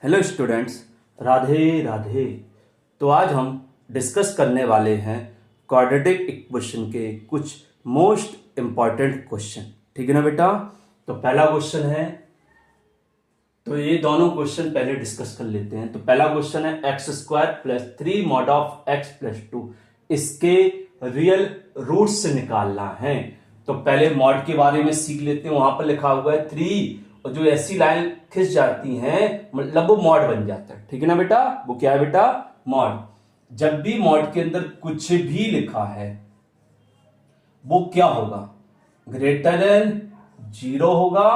Hello students, Radhe Radhe. तो आज हम डिस्कस करने वाले हैं क्वाड्रेटिक इक्वेशन के कुछ मोस्ट इम्पॉर्टेंट क्वेश्चन। ठीक है ना बेटा। तो पहला क्वेश्चन है, तो ये दोनों क्वेश्चन पहले डिस्कस कर लेते हैं। तो पहला क्वेश्चन है x square plus 3 mod of x plus 2, इसके रियल रूट्स निकालना है। तो पहले मॉड के बारे में सीख लेते हैं। वहां पर लिखा हुआ है 3 और जो ऐसी लाइन खिंच जाती हैं मतलब वो मॉड बन जाता है। ठीक है ना बेटा। वो क्या है बेटा? मॉड। जब भी मॉड के अंदर कुछ भी लिखा है वो क्या होगा? ग्रेटर देन 0 होगा,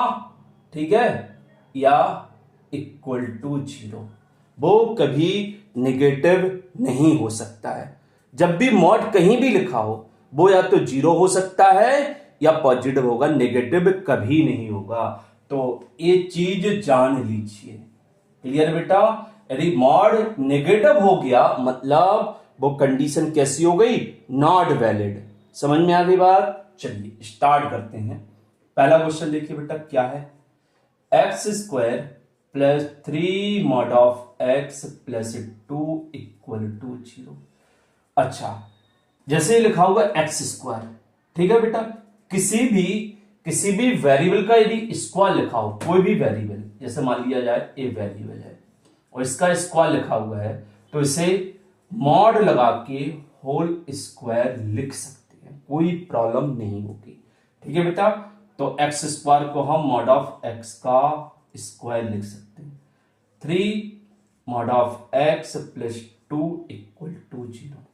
ठीक है, या इक्वल टू 0। वो कभी नेगेटिव नहीं हो सकता है। जब भी मॉड कहीं भी लिखा हो वो या तो 0 हो सकता है या पॉजिटिव होगा, नेगेटिव कभी नहीं होगा। तो ये चीज जान लीजिए। क्लियर बेटा। यदि मॉड नेगेटिव हो गया मतलब वो कंडीशन कैसी हो गई? Not valid. समझ में आ गई बात? चलिए स्टार्ट करते हैं। पहला क्वेश्चन देखिए बेटा, क्या है? X square plus 3 mod of x plus 2 equal to 0। अच्छा, जैसे लिखा हुआ एक्स स्क्वायर, ठीक है बेटा। किसी भी वेरिएबल का यदि स्क्वायर लिखा हो, कोई भी वेरिएबल, जैसे मान लिया जाए ए वेरिएबल है और इसका स्क्वायर लिखा हुआ है, तो इसे मॉड लगा के होल स्क्वायर लिख सकते हैं, कोई प्रॉब्लम नहीं होगी। ठीक है बेटा। तो एक्स स्क्वायर को हम मॉड ऑफ एक्स का स्क्वायर लिख सकते हैं। 3 mod of x plus 2 equal to 0।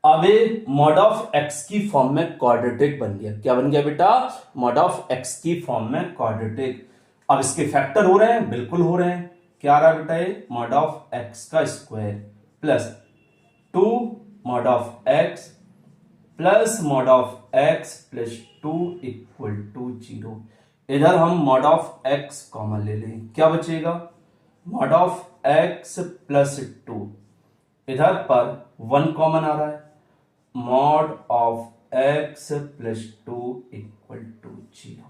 अब ये मॉड ऑफ एक्स की फॉर्म में क्वाड्रेटिक बन गया। क्या बन गया बेटा? मॉड ऑफ एक्स की फॉर्म में क्वाड्रेटिक। अब इसके फैक्टर हो रहे हैं? बिल्कुल हो रहे हैं। क्या आ रहा है बेटा? ये मॉड ऑफ एक्स का square plus 2 mod of x plus mod of x plus 2 equal to 0। इधर हम मॉड ऑफ एक्स कॉमन ले लें, क्या बचेगा? मॉड ऑफ एक्स प्लस 2, इधर पर 1 कॉमन आ रहा है, mod of x plus 2 equal to 0।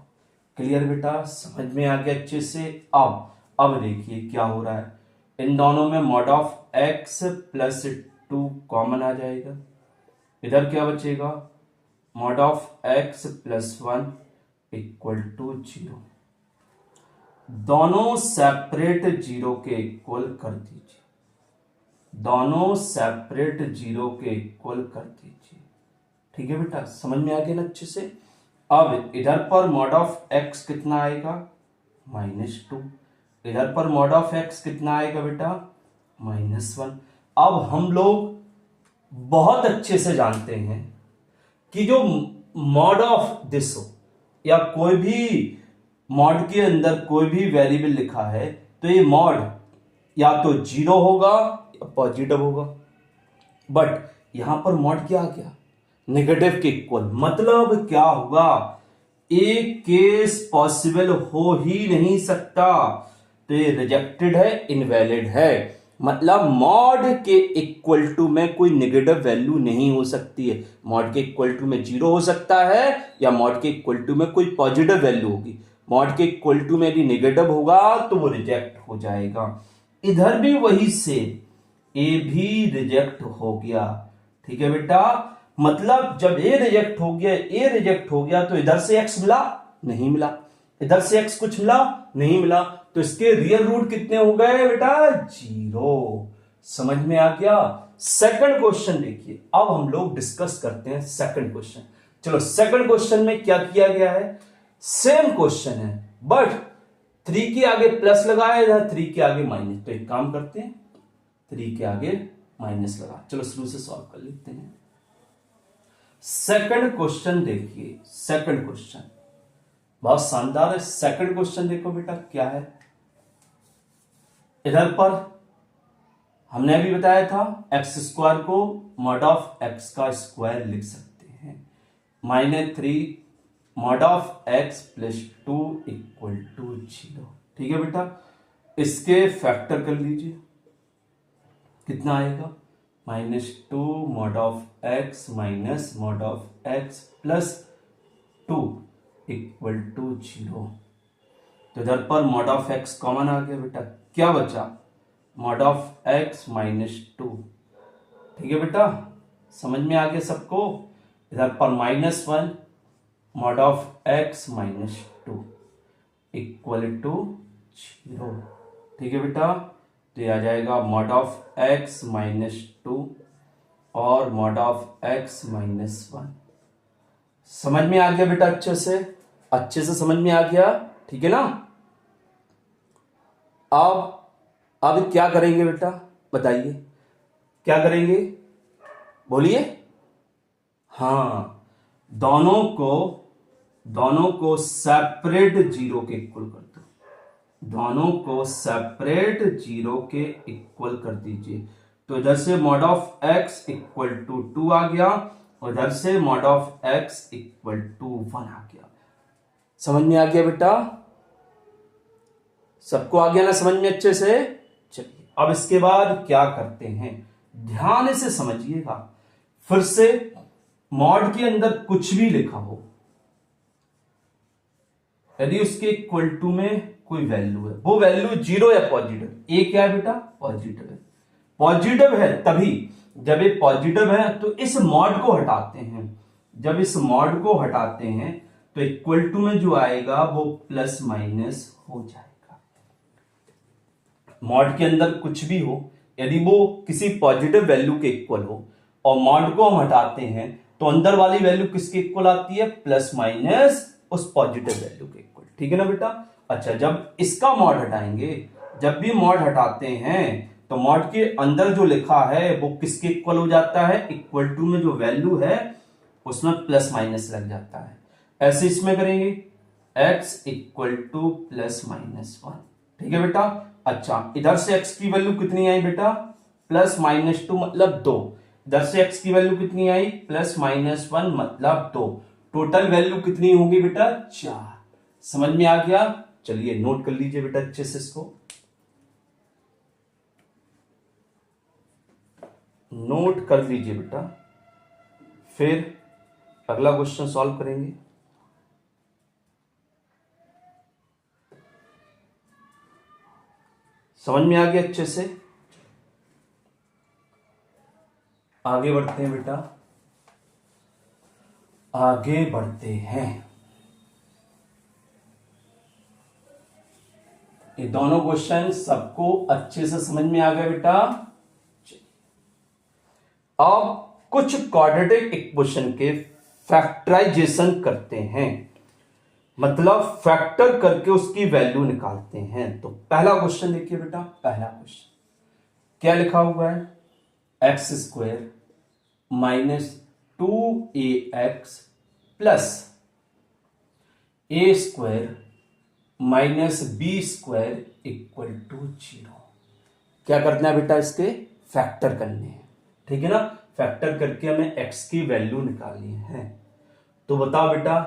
Clear बेटा? समझ में आ गया अच्छे से। अब देखिए क्या हो रहा है। इन दोनों में mod of x plus 2 common आ जाएगा, इधर क्या बचेगा? Mod of x plus 1 equal to 0। दोनों सेपरेट 0 के इक्वल कर दीजिए, दोनों सेपरेट 0 के इक्वल कर दीजिए। ठीक है बेटा, समझ में आ गया ना अच्छे से। अब इधर पर मॉड ऑफ एक्स कितना आएगा? -2। इधर पर मॉड ऑफ एक्स कितना आएगा बेटा? -1। अब हम लोग बहुत अच्छे से जानते हैं कि जो मॉड ऑफ दिस हो या कोई भी मॉड के अंदर कोई भी वेरिएबल लिखा है तो ये मॉड या तो 0 होगा या पॉजिटिव होगा। बट यहां पर मॉड क्या आ गया? नेगेटिव के इक्वल। मतलब क्या हुआ? एक केस पॉसिबल हो ही नहीं सकता, तो ये रिजेक्टेड है, इनवैलिड है। मतलब मॉड के इक्वल टू में कोई नेगेटिव वैल्यू नहीं हो सकती है। मॉड के इक्वल टू में 0 हो सकता है या मॉड के इक्वल टू में कोई पॉजिटिव वैल्यू होगी। मॉड के इक्वल टू में यदि नेगेटिव होगा तो वो रिजेक्ट हो जाएगा। इधर भी वही से ए भी रिजेक्ट हो गया। ठीक है बेटा। मतलब जब ए रिजेक्ट हो गया, ए रिजेक्ट हो गया, तो इधर से एक्स मिला? नहीं मिला। इधर से एक्स कुछ मिला? नहीं मिला। तो इसके रियल रूट कितने हो गए बेटा? 0। समझ में आ गया। सेकंड क्वेश्चन देखिए। अब हम लोग डिस्कस करते हैं सेकंड क्वेश्चन। चलो, सेकंड क्वेश्चन में क्या किया गया है? सेम क्वेश्चन है बट 3 के आगे प्लस लगाया, इधर 3 के आगे माइनस। तो एक काम करते हैं, 3 के आगे माइनस लगा। चलो शुरू से सॉल्व कर लेते हैं। सेकंड क्वेश्चन देखिए। सेकंड क्वेश्चन बहुत शानदार है। सेकंड क्वेश्चन देखो बेटा, क्या है? इधर पर हमने अभी बताया था एक्स स्क्वायर को मॉड ऑफ एक्स का स्क्वायर लिख सकते हैं। -3 mod of x plus 2 equal to 0। ठीक है बेटा। इसके फैक्टर कर लीजिए, कितना आएगा? -2 mod of x minus mod of x plus 2 equal to 0। तो इधर पर मॉड ऑफ एक्स कॉमन आ गया बेटा, क्या बचा mod of x minus two. ठीक है बेटा, समझ में आ गया सबको। इधर पर -1 mod of x minus two equal to 0। ठीक है बेटा, तो ये आ जाएगा mod of x minus two और मॉड ऑफ एक्स माइनस 1। समझ में आ गया बेटा, अच्छे से समझ में आ गया। ठीक है ना। अब क्या करेंगे बेटा, बताइए क्या करेंगे, बोलिए। हाँ, दोनों को सेपरेट जीरो के इक्वल कर दो, दोनों को सेपरेट जीरो के इक्वल कर दीजिए। तो इधर से mod of x equal to 2 आ गया, उधर से mod of x equal to 1 आ गया। समझ में आ गया बेटा, सबको आ गया ना समझ में अच्छे से। चलिए अब इसके बाद क्या करते हैं, ध्यान से समझिएगा। फिर से मॉड के अंदर कुछ भी लिखा हो, यदि उसके इक्वल टू में कोई वैल्यू है, वो वैल्यू जीरो या पॉजिटिव, ए क्या है बेटा, पॉजिटिव है। पॉजिटिव है तभी, जब ये पॉजिटिव है तो इस मॉड को हटाते हैं, जब इस मॉड को हटाते हैं तो इक्वल टू में जो आएगा वो प्लस माइनस हो जाएगा। मॉड के अंदर कुछ भी हो, यदि वो किसी पॉजिटिव वैल्यू के इक्वल हो और मॉड को हम हटाते हैं तो अंदर वाली वैल्यू किसके इक्वल आती है, प्लस माइनस उस पॉजिटिव वैल्यू के इक्वल। ठीक है ना बेटा। अच्छा, जब इसका मॉड हटाएंगे, जब भी मॉड हटाते हैं तो मॉड के अंदर जो लिखा है वो किसके इक्वल हो जाता है, इक्वल टू में जो वैल्यू है उसमें प्लस माइनस लग जाता है। ऐसे इसमें करेंगे x equal two plus minus 1। ठीक है बेटा। अच्छा, इधर से x की वैल्यू कितनी आई बेटा, प्लस माइनस 2 मतलब 2। इधर से x की वैल्यू कितनी आई, प्लस माइनस 1 मतलब 2। टोटल वैल्यू कितनी होगी बेटा, 4। समझ में आ गया। चलिए नोट कर लीजिए बेटा अच्छे से, इसको नोट कर लीजिए बेटा, फिर अगला क्वेश्चन सॉल्व करेंगे। समझ में आ गया अच्छे से। आगे बढ़ते हैं बेटा, आगे बढ़ते हैं। ये दोनों क्वेश्चन सबको अच्छे से समझ में आ गया बेटा। अब कुछ क्वाड्रेटिक इक्वेशन के फैक्टराइजेशन करते हैं, मतलब फैक्टर करके उसकी वैल्यू निकालते हैं। तो पहला क्वेश्चन देखिए बेटा, पहला क्वेश्चन क्या लिखा हुआ है, x square minus 2ax plus a square minus b square equal to 0। क्या करना है बेटा, इसके फैक्टर करने हैं। ठीक है ना, फैक्टर करके हमें x की वैल्यू निकालनी है। तो बताओ बेटा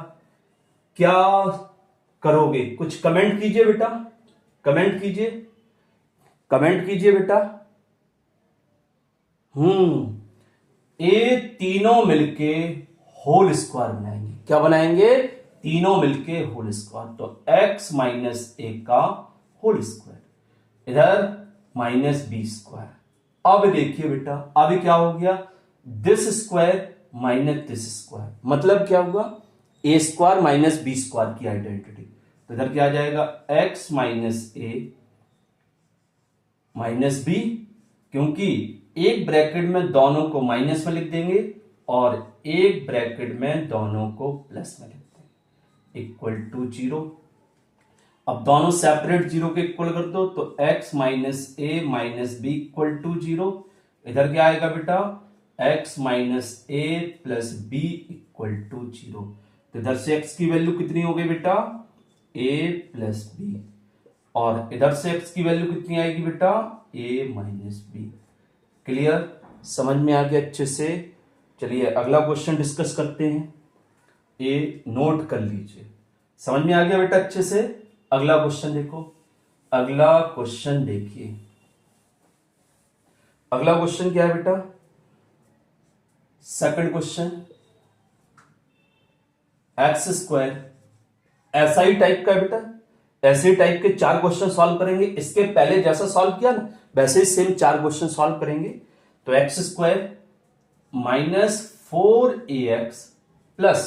क्या करोगे, कुछ कमेंट कीजिए बेटा, कमेंट कीजिए, कमेंट कीजिए बेटा। ये तीनों मिलके होल स्क्वायर बनाएंगे। क्या बनाएंगे, तीनों मिलके होल स्क्वायर। तो x माइनस ए का होल स्क्वायर, इधर माइनस बी स्क्वायर। अब देखिए बेटा, अब क्या हो गया, this square minus this square, मतलब क्या हुआ, ए स्क्वायर माइनस बी स्क्वायर की आइडेंटिटी। तो इधर क्या आ जाएगा, x minus a minus B, क्योंकि एक ब्रैकेट में दोनों को माइनस में लिख देंगे और एक ब्रैकेट में दोनों को प्लस में लिख देंगे, इक्वल टू 0। अब दोनों सेपरेट जीरो के इक्वल कर दो, तो x minus a minus b equal to 0। इधर क्या आएगा बेटा, x minus a plus b equal to 0। तो इधर से x की वैल्यू कितनी हो गई बेटा, a प्लस बी, और इधर से x की वैल्यू कितनी आएगी बेटा, a माइनस बी। क्लियर, समझ में आ गया अच्छे से। चलिए अगला क्वेश्चन डिस्कस करते हैं, ये नोट कर लीजिए। समझ में आ गया बेटा अच्छे से। अगला क्वेश्चन देखो, अगला क्वेश्चन देखिए, अगला क्वेश्चन क्या है बेटा, सेकंड क्वेश्चन, एक्स स्क्वायर ऐसा ही टाइप का है बेटा, ऐसे टाइप के 4 क्वेश्चन सॉल्व करेंगे। इसके पहले जैसा सॉल्व किया ना वैसे ही सेम 4 क्वेश्चन सॉल्व करेंगे। तो x square minus 4ax plus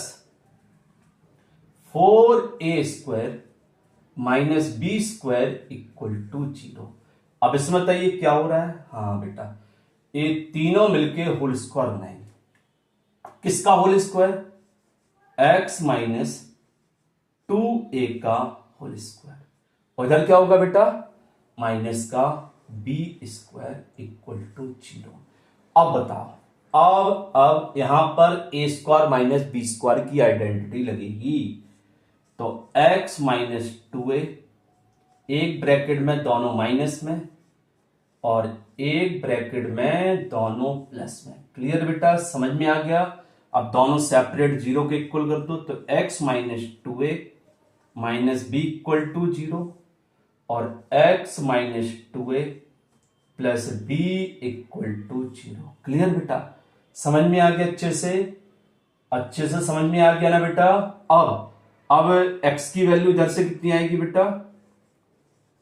4a² minus b square equal to 0। अब इसमें बताइए क्या हो रहा है। हाँ बेटा, ये तीनों मिलके होल स्क्वायर बनाएंगे। किसका whole square? x minus 2a का होल स्क्वायर। और इधर क्या होगा बेटा? माइनस का बी स्क्वायर इक्वल टू 0। अब बताओ, अब यहां पर a square minus b square की आइडेंटिटी लगेगी। तो x माइनस 2a, एक ब्रैकेट में दोनों माइनस में और एक ब्रैकेट में दोनों प्लस में। क्लियर बेटा, समझ में आ गया। अब दोनों सेपरेट 0 के इक्वल कर दो। तो x minus 2a minus b equal to 0 और x minus 2a plus b equal to 0। Clear बेटा, समझ में आ गया? अच्छे से समझ में आ गया ना बेटा। अब x की वैल्यू इधर से कितनी आएगी बेटा?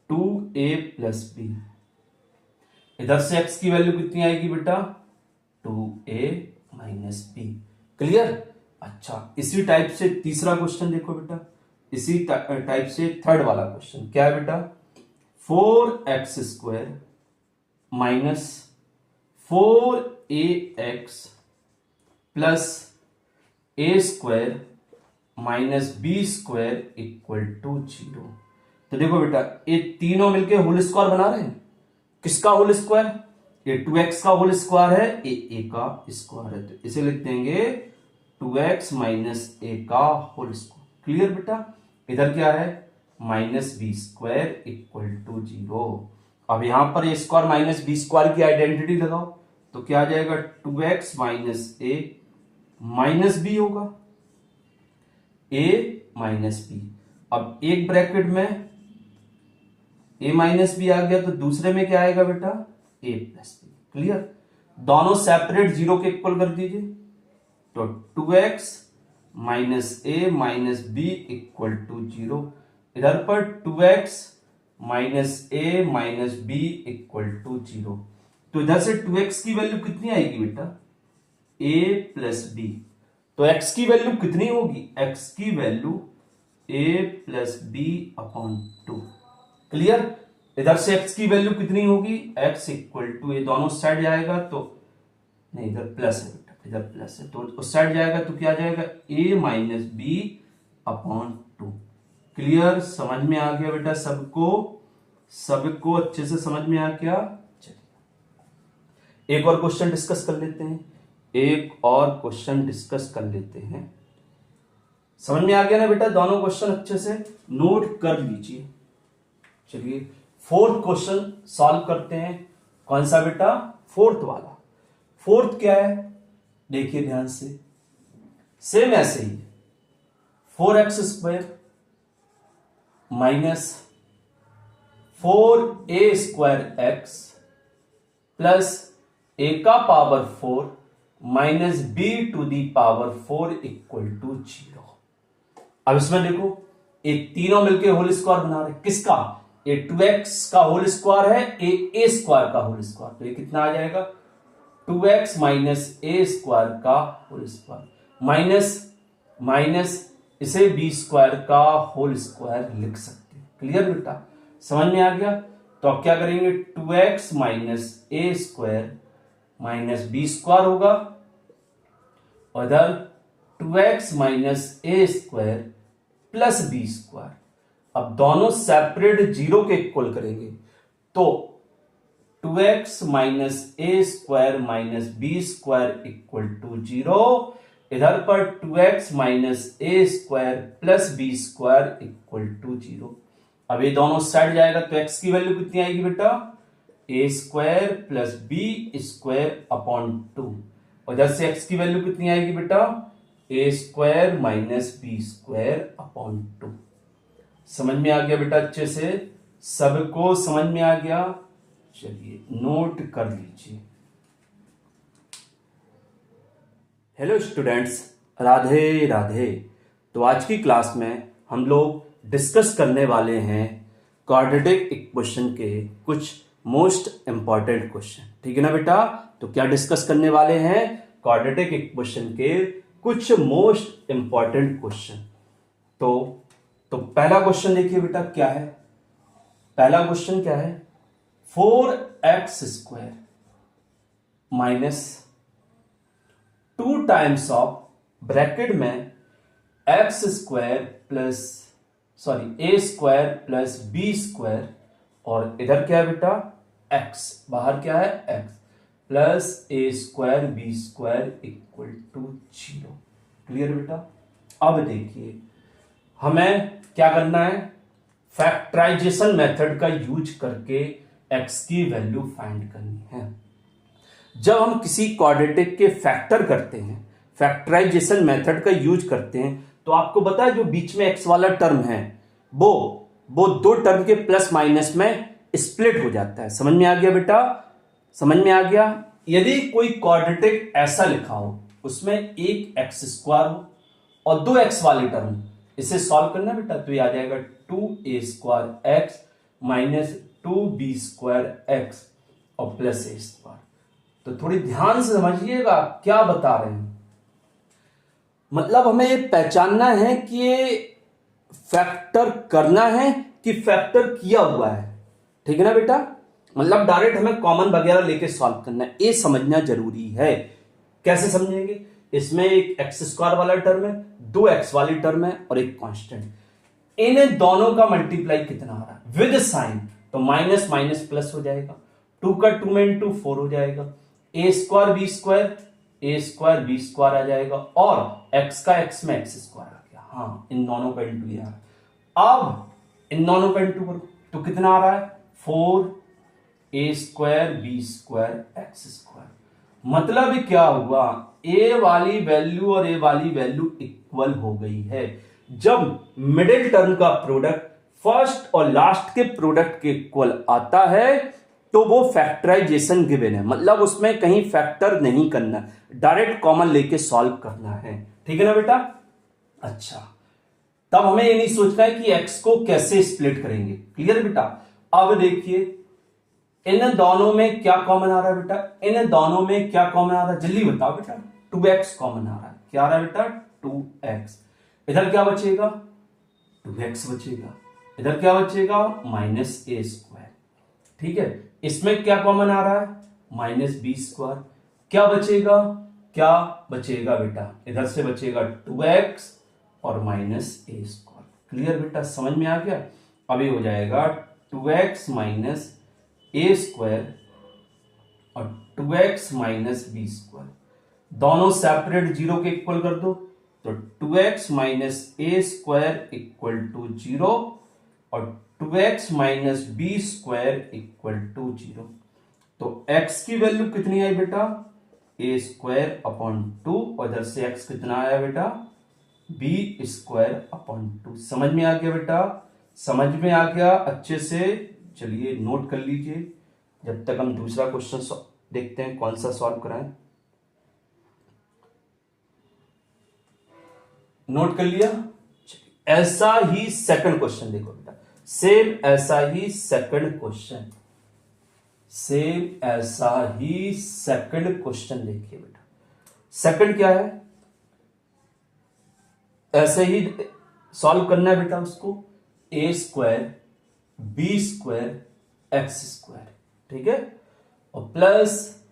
2a plus B. इधर से x की वैल्यू कितनी आएगी बेटा? 2a minus B. क्लियर? अच्छा, इसी टाइप से तीसरा क्वेश्चन देखो बेटा। इसी टाइप से थर्ड वाला क्वेश्चन क्या है बेटा? 4x² minus 4ax plus a² minus b² equal to 0। तो देखो बेटा, ये तीनों मिलके होल स्क्वायर बना रहे हैं। किसका होल स्क्वायर? ये 2x का होल स्क्वायर है, ये a का स्क्वायर है। तो इसे लिख देंगे 2x माइनस a का होल स्क्वायर। क्लियर बेटा? इधर क्या है? Minus b square equal to 0। अब यहां पर a square minus b square की आइडेंटिटी लगाओ तो क्या आ जाएगा? 2x minus a minus b होगा, a माइनस बी। अब एक ब्रैकेट में a माइनस बी आ गया तो दूसरे में क्या आएगा बेटा? a plus b. क्लियर? दोनों सेपरेट 0 के इक्वल कर दीजिए। तो 2x minus a minus b equal to 0। इधर पर 2x minus a minus b equal to 0। तो इधर से 2x की वैल्यू कितनी आएगी बेटा? a plus b. तो x की वैल्यू कितनी होगी? x की value a plus B upon 2। Clear? इधर से x की वैल्यू कितनी होगी? x इक्वल टू, ये दोनों साइड जाएगा तो नहीं, इधर प्लस है बेटा, इधर प्लस है तो उस साइड जाएगा तो क्या जाएगा? a minus b upon 2। Clear? समझ में आ गया बेटा सबको अच्छे से समझ में आ गया। चलिए एक और क्वेश्चन डिस्कस कर लेते हैं। समझ में आ गया ना बेटा? दोनों क्वेश्चन अच्छे से नोट कर लीजिए। चलिए फोर्थ क्वेश्चन सॉल्व करते हैं। कौन सा बेटा? फोर्थ वाला। फोर्थ क्या है देखिए ध्यान से। सेम ऐसे ही 4x² minus 4a² plus a का power 4 minus b to the power 4 equal to 0। अब इसमें देखो, ये तीनों मिलके होल स्क्वायर बना रहे। किसका? ये 2x का होल स्क्वायर है, a स्क्वायर का होल स्क्वायर। तो ये कितना आ जाएगा? 2x माइनस a स्क्वायर का होल स्क्वायर माइनस इसे b स्क्वायर का होल स्क्वायर लिख सकते हैं। क्लियर बेटा? समझ में आ गया? तो अब क्या करेंगे? 2x minus a square minus b square होगा और इधर 2x minus a square plus B square. अब दोनों सेपरेट 0 के इक्वल करेंगे तो 2x minus a square minus b square equal to 0। इधर पर 2x minus a square plus B square equal to 0। अब ये दोनों साइड जाएगा तो x की वैल्यू कितनी आएगी बेटा? a square plus B square upon 2। और इधर से x की वैल्यू कितनी आएगी बेटा? a square minus b square upon 2। समझ में आ गया बेटा? अच्छे से सबको समझ में आ गया? चलिए नोट कर लीजिए। Hello students, Radhe Radhe. तो आज की क्लास में हम लोग डिस्कस करने वाले हैं क्वाड्रेटिक इक्वेशन के कुछ मोस्ट इंपॉर्टेंट क्वेश्चन। ठीक है ना बेटा? तो क्या डिस्कस करने वाले हैं? क्वाड्रेटिक इक्वेशन के कुछ मोस्ट इंपॉर्टेंट क्वेश्चन। तो पहला क्वेश्चन देखिए बेटा क्या है। पहला क्वेश्चन क्या है? 4x² minus 2 times of bracket में a² प्लस b² और इधर क्या है बेटा? x, बाहर क्या है? x plus a² b² equal to 0। Clear बेटा? अब देखिए हमें क्या करना है, फैक्टराइजेशन मेथड का यूज करके x की वैल्यू फाइंड करनी है। जब हम किसी क्वाड्रेटिक के फैक्टर करते हैं, फैक्टराइजेशन मेथड का यूज करते हैं, तो आपको पता है जो बीच में x वाला टर्म है वो दो टर्म के प्लस माइनस में स्प्लिट हो जाता है। समझ में आ गया बेटा? समझ में आ गया? यदि कोई क्वाड्रेटिक ऐसा लिखा हो, उसमें एक x² हो और 2x वाले टर्म, इसे सॉल्व करना बेटा, तो ये आ जाएगा 2a² माइनस 2b² और प्लस a²। तो थोड़ी ध्यान से समझिएगा क्या बता रहे हैं। मतलब हमें ये पहचानना है कि ये फैक्टर करना है कि फैक्टर किया हुआ है। ठीक है ना बेटा? मतलब डायरेक्ट हमें कॉमन वगैरह लेके सॉल्व करना है, ये समझना जरूरी है। कैसे समझेंगे? इसमें एक x² वाला टर्म है, 2x वाली टर्म है और एक कांस्टेंट। इन दोनों का मल्टीप्लाई कितना आ रहा है विद साइन, तो माइनस माइनस प्लस हो जाएगा। 2 का 2 में 2 4 हो जाएगा। a² b² आ जाएगा और x का x में x² आ गया। हाँ, इन दोनों का इंटू यार। अब इन दोनों का इंटू करो तो कितना आ रहा है? 4a² b² x²। मतलब क्या हुआ? a वाली वैल्यू और a वाली वैल्यू इक्वल हो गई है। जब मिडिल टर्म का प्रोडक्ट फर्स्ट और लास्ट के प्रोडक्ट के इक्वल आता है तो वो फैक्टराइजेशन गिवन है, मतलब उसमें कहीं फैक्टर नहीं करना, डायरेक्ट कॉमन लेके सॉल्व करना है। ठीक है ना बेटा? अच्छा, तब हमें ये नहीं सोचना है कि x को कैसे स्प्लिट करेंगे। क्लियर बेटा? अब देखिए इन दोनों में क्या कॉमन आ रहा है बेटा? इन दोनों में क्या कॉमन आ रहा है? जल्दी बताओ बेटा। 2x कॉमन आ रहा है। क्या आ रहा है बेटा? 2x। इधर क्या बचेगा? 2x बचेगा। इधर क्या बचेगा? Minus a²। ठीक है, इसमें क्या कॉमन आ रहा है? Minus b²। क्या बचेगा? क्या बचेगा बेटा? इधर से बचेगा 2x और माइनस a²। क्लियर बेटा? समझ में आ गया? अभी हो जाएगा 2x माइनस a² और 2x माइनस b²। दोनों सेपरेट जीरो के इक्वल कर दो, तो 2x minus a² equal to 0 और 2x minus b² equal to 0। तो x की वैल्यू कितनी आई बेटा? a²/2 और इधर से x कितना आया बेटा? b²/2। समझ में आ गया बेटा? समझ में आ गया अच्छे से? चलिए नोट कर लीजिए जब तक हम दूसरा क्वेश्चन देखते हैं कौन सा सॉल्व कराएं। नोट कर लिया? ऐसा ही सेकंड क्वेश्चन देखो बेटा, सेम ऐसा ही सेकंड क्वेश्चन, सेम ऐसा ही सेकंड क्वेश्चन देखिए बेटा। सेकंड क्या है? ऐसे ही सॉल्व करना है बेटा उसको, a² b² x²। ठीक है, और plus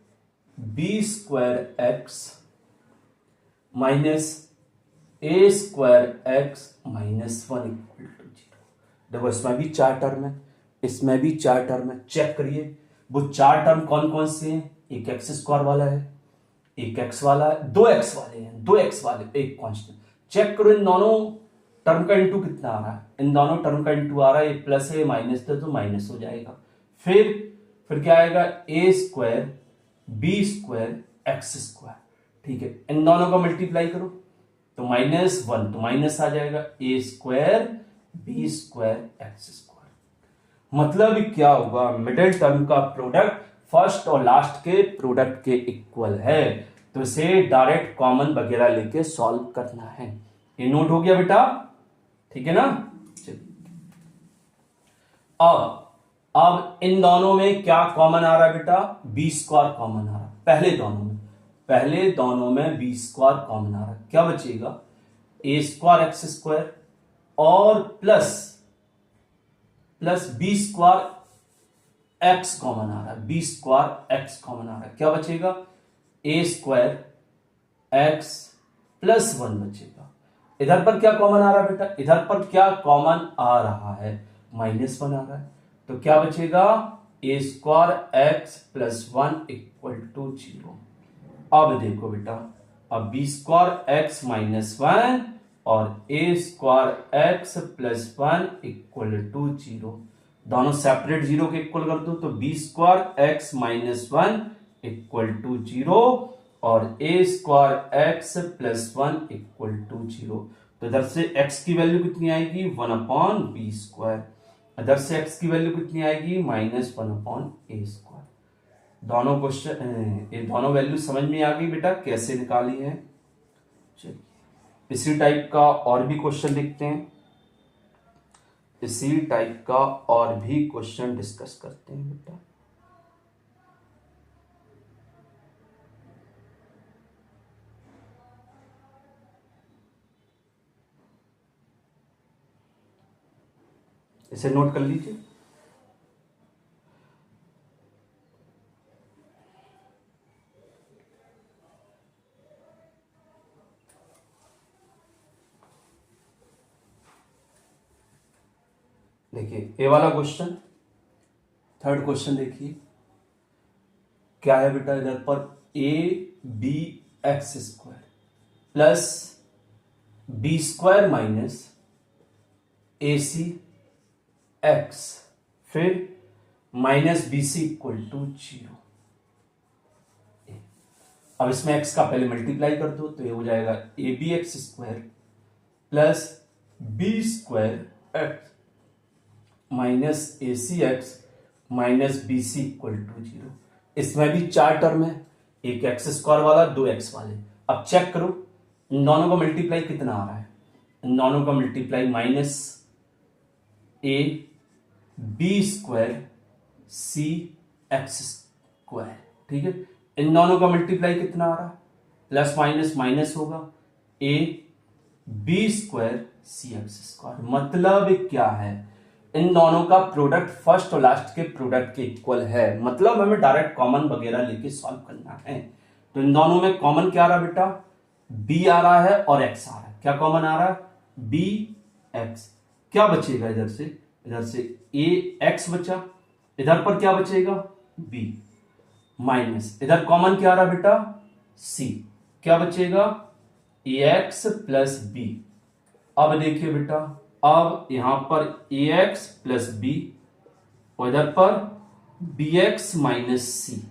b² x minus a² x minus 1 equal to 0। देखो इसमें भी 4 टर्म है, इसमें भी 4 टर्म है। चेक करिए वो 4 टर्म कौन कौन से हैं। एक x² वाला है, एक x वाला है, 2x वाले हैं, 2x वाले, एक कांस्टेंट। चेक करो इन दोनों टर्म का इंटू कितना आ रहा है। इन दोनों टर्म का इंटू आ रहा है, प्लस है माइनस था तो माइनस हो जाएगा। फिर क्या आएगा? a² b² x²। ठीक है, इन दोनों का मल्टीप्लाई करो तो -1 तो माइनस आ जाएगा, a² b² x²। मतलब क्या हुआ? मिडिल टर्म का प्रोडक्ट फर्स्ट और लास्ट के प्रोडक्ट के इक्वल है, तो इसे डायरेक्ट कॉमन वगैरह लेके सॉल्व करना है। ये नोट हो गया बेटा? ठीक है ना? अब इन दोनों में क्या कॉमन आ रहा है बेटा? बी स्क्वायर कॉमन आ रहा है पहले दोनों में बी स्क्वायर कॉमन आ रहा है। क्या बचेगा? ए स्क्वायर एक्स स्क्वायर और plus B square x common आ रहा है, बी स्क्वायर एक्स कॉमन आ रहा है। क्या बचेगा? ए स्क्वायर एक्स प्लस 1 बचेगा। इधर पर क्या कॉमन आ रहा है बेटा? इधर पर क्या कॉमन आ रहा है? -1 आ रहा है। तो क्या बचेगा? A square x plus 1 equal to 0। अब देखो बेटा, अब बी स्क्वायर एक्स -1 और A square x plus 1 equal to 0, दोनों सेपरेट 0 के इक्वल कर दो। तो B square x -1 equal to 0 और A square x plus 1 equal to 0। तो इधर से x की वैल्यू कितनी आएगी? 1/b square. इधर से x की वैल्यू कितनी आएगी? -1/a square. दोनों क्वेश्चन, ये दोनों वैल्यू समझ में आ गई बेटा कैसे निकाली है? चलिए इसी टाइप का और भी क्वेश्चन देखते हैं, इसी टाइप का और भी क्वेश्चन डिस्कस करते हैं बेटा। इसे नोट कर लीजिए। देखिए ए वाला क्वेश्चन, थर्ड क्वेश्चन देखिए क्या है बेटा? इधर पर A B x square plus B square minus A C x फिर minus B C equal to 0। अब इसमें x का पहले मल्टीप्लाई कर दो तो ये हो जाएगा a B x square plus B square x minus A C x minus B C equal to 0। इसमें भी 4 टर्म है, एक एक्स स्क्वायर वाला, 2 एक्स वाले। अब चेक करो इन दोनों का मल्टीप्लाई कितना आ रहा है? इन दोनों का multiply minus a b square c x square, ठीक है। इन दोनों का मल्टीप्लाई कितना आ रहा है? प्लस माइनस माइनस होगा, a b square c x square. मतलब क्या है? इन दोनों का प्रोडक्ट फर्स्ट और लास्ट के प्रोडक्ट के इक्वल है। मतलब हमें डायरेक्ट कॉमन वगैरह लेके सॉल्व करना है। तो इन दोनों में कॉमन क्या आ रहा है बेटा? बी आ रहा है और एक्स आ रहा है। क्या कॉमन आ रहा है? B x. क्या बचेगा इधर से? इधर से ए एक्स बचा, इधर पर क्या बचेगा? बी माइनस, इधर कॉमन क्या आ रहा है बेटा? सी। क्या बचेगा? ए एक्स प्लस बी। अब देखिए बेटा, अब यहां पर ए एक्स प्लस बी और इधर पर बी एक्स माइनस सी,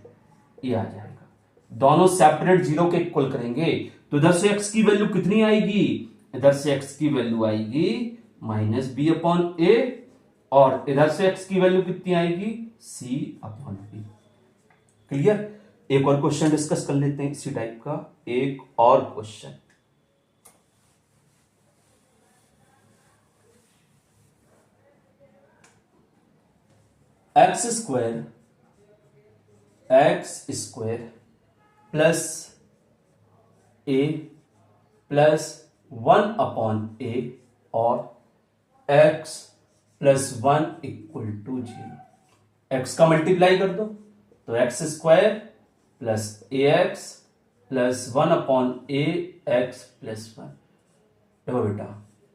ये आ जाएगा। दोनों सेपरेट 0 के इक्वल करेंगे तो इधर से x की वैल्यू कितनी आएगी? इधर से x की वैल्यू आएगी माइनस बी अपॉन ए और इधर से x की वैल्यू कितनी आएगी? c upon b. क्लियर? एक और क्वेश्चन डिस्कस कर लेते हैं इसी टाइप का, एक और question. X square plus a plus 1 upon ए और x plus 1 equal to 0। X का मल्टीप्लाई कर दो तो x square plus a x plus 1 upon A x plus 1। देखो बेटा,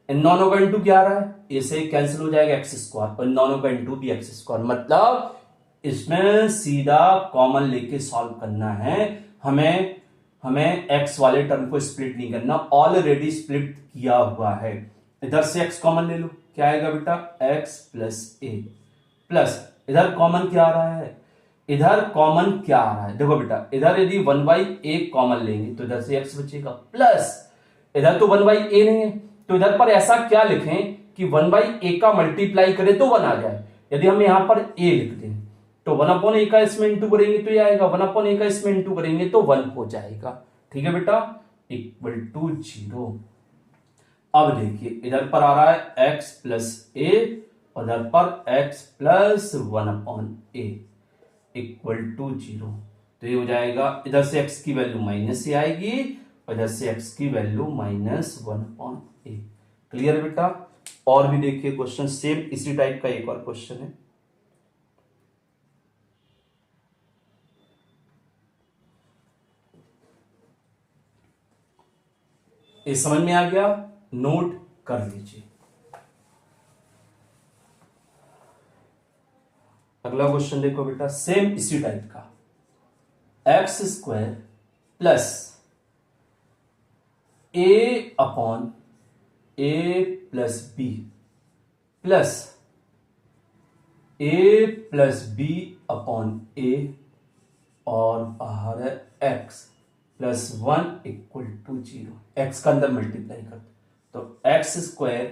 इन दोनों का इंटू क्या आ रहा है? ए से कैंसिल हो जाएगा एक्स स्क्वायर और इन दोनों का इंटू भी एक्स स्क्वायर। मतलब इसमें सीधा कॉमन लेके सॉल्व करना है। हमें एक्स वाले टर्म को स्प्लिट नहीं करना, ऑलरेडी स्प्लिट किया हुआ है। इधर से एक्स कॉमन ले लो, क्या आएगा बेटा? एक्स प्लस ए प्लस इधर कॉमन क्या आ रहा है? इधर कॉमन क्या आ रहा है? देखो बेटा, इधर यदि 1/a कॉमन लेंगे तो इधर से एक्स बचेगा, प्लस इधर तो 1/a नहीं है तो इधर पर ऐसा क्या लिखें कि 1/a का मल्टीप्लाई करें तो 1 आ जाए। यदि हम यहां पर a लिख दें तो 1/a का इसमें इंटू करेंगे तो ये आएगा, 1/a का इसमें इंटू करेंगे तो 1 हो जाएगा। ठीक है बेटा, इक्वल टू 0। अब देखिए इधर पर आ रहा है x प्लस ए और इधर पर x plus 1/a equal to 0। तो ये हो जाएगा, इधर से x की वैल्यू माइनस से आएगी और इधर से x की वैल्यू -1/a। क्लियर बेटा। और भी देखिए क्वेश्चन सेम इसी टाइप का एक और क्वेश्चन है। ये समझ में आ गया, नोट कर लीजिए। अगला क्वेश्चन देखो बेटा, सेम इसी टाइप का, x² plus a plus B plus a plus B upon ए और बाहर है x plus 1 equal to 0। X का अंदर मल्टीप्लाई कर दो तो x²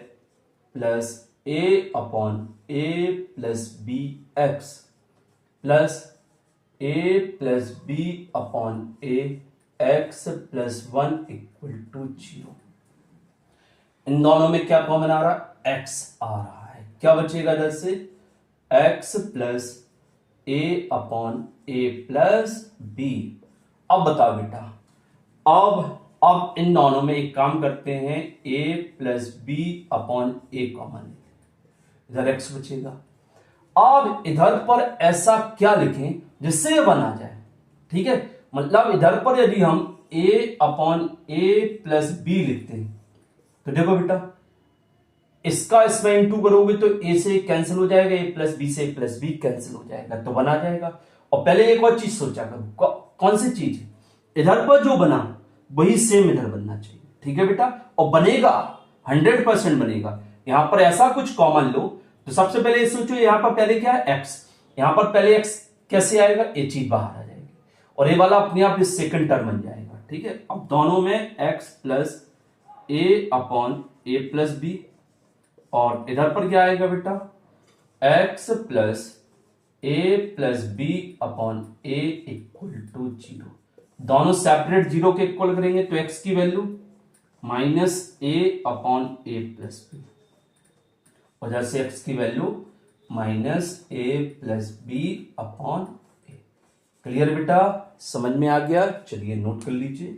plus a upon A plus B x plus a plus B upon A x plus 1 equal to 0। इन दोनों में क्या कॉमन आ रहा है? x आ रहा है। क्या बचेगा इधर से? x plus a upon A plus b. अब बताओ बेटा, अब इन दोनों में एक काम करते हैं, a plus B upon a common, इधर x बचेगा। अब इधर पर ऐसा क्या लिखें जिससे ये बना जाए? ठीक है, मतलब इधर पर यदि हम a upon A plus b लिखते हैं तो देखो बेटा, इसका इसमें इंटू करोगे तो a से कैंसिल हो जाएगा, a प्लस बी से प्लस बी कैंसिल हो जाएगा, तो बना जाएगा। और पहले एक और चीज सोचा करो, कौन सी चीज? इधर पर जो बना वही सेम इधर बनना चाहिए। ठीक है बेटा, और बनेगा 100% बनेगा। यहां पर ऐसा कुछ कॉमन लो तो सबसे पहले ये सोचो, यहां पर पहले क्या है? x। यहां पर पहले x कैसे आएगा? ये चीज बाहर आ जाएगी और ये वाला अपने आप इस सेकंड टर्म बन जाएगा। ठीक है, अब दोनों में x plus a upon A plus b और इधर पर क्या आएगा बेटा? x plus a plus B upon a equal to 0। दोनों सेपरेट 0 के इक्वल करेंगे तो x की वैल्यू माइनस ए अपॉन ए प्लस बी और इधर से x की value minus a plus B upon A. Clear बेटा, समझ में आ गया? चलिए नोट कर लीजिए।